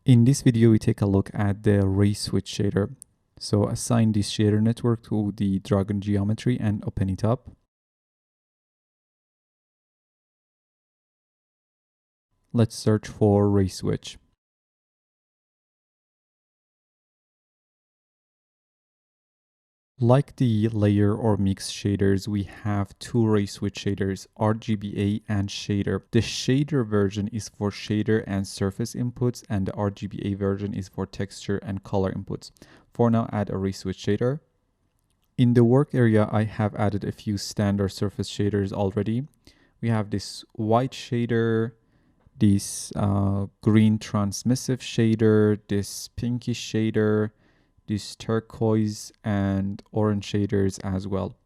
In this video, we take a look at the ray switch shader. So assign this shader network to the Dragon geometry and open it up. Let's search for ray switch. Like the layer or mix shaders, we have two ray switch shaders, RGBA and shader. The shader version is for shader and surface inputs, and the RGBA version is for texture and color inputs. For now, add a ray switch shader. In the work area, I have added a few standard surface shaders already. We have this white shader, this green transmissive shader, this pinkish shader, this turquoise and orange shaders as well.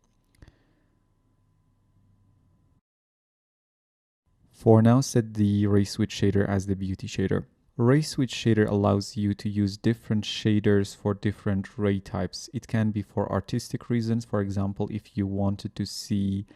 For now, set the ray switch shader as the beauty shader. Ray switch shader allows you to use different shaders for different ray types. It can be for artistic reasons. For example, if you wanted to see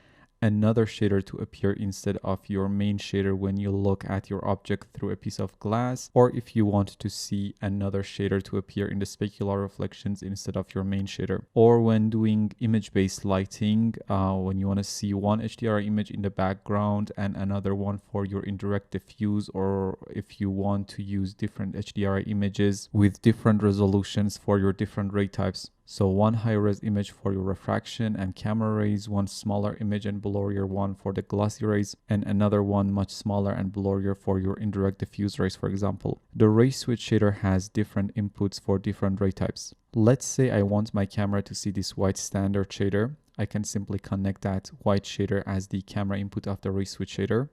another shader to appear instead of your main shader when you look at your object through a piece of glass, or if you want to see another shader to appear in the specular reflections instead of your main shader, or when doing image-based lighting, when you want to see one HDRI image in the background and another one for your indirect diffuse, or if you want to use different HDRI images with different resolutions for your different ray types. So one high-res image for your refraction and camera rays, one smaller image and blurrier one for the glossy rays, and another one much smaller and blurrier for your indirect diffuse rays, for example. The ray switch shader has different inputs for different ray types. Let's say I want my camera to see this white standard shader. I can simply connect that white shader as the camera input of the ray switch shader.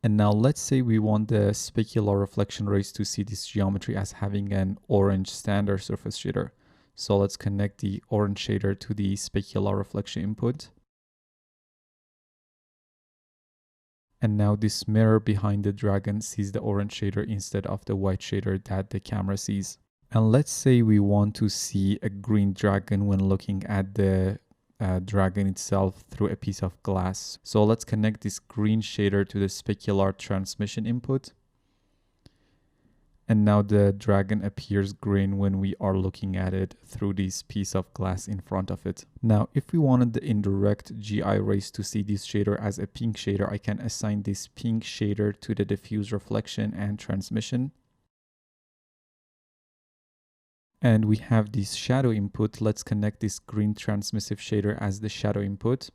And now let's say we want the specular reflection rays to see this geometry as having an orange standard surface shader. So let's connect the orange shader to the specular reflection input. And now this mirror behind the dragon sees the orange shader instead of the white shader that the camera sees. And let's say we want to see a green dragon when looking at the dragon itself through a piece of glass. So let's connect this green shader to the specular transmission input. And now the dragon appears green when we are looking at it through this piece of glass in front of it. Now, if we wanted the indirect GI rays to see this shader as a pink shader, I can assign this pink shader to the diffuse reflection and transmission. And we have this shadow input. Let's connect this green transmissive shader as the shadow input.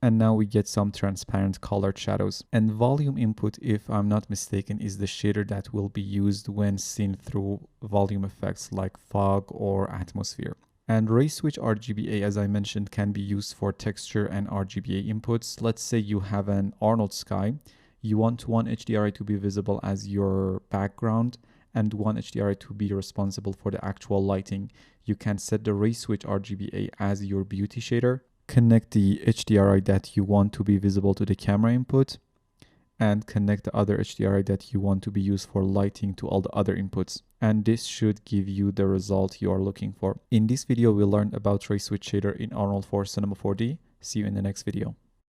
And now we get some transparent colored shadows. And volume input, if I'm not mistaken, is the shader that will be used when seen through volume effects like fog or atmosphere. And ray switch RGBA, as I mentioned, can be used for texture and RGBA inputs. Let's say you have an Arnold sky. You want one HDRI to be visible as your background and one HDRI to be responsible for the actual lighting. You can set the ray switch RGBA as your beauty shader, connect the HDRI that you want to be visible to the camera input, and connect the other HDRI that you want to be used for lighting to all the other inputs. And this should give you the result you are looking for. In this video, we learned about ray switch shader in Arnold for Cinema 4D. See you in the next video.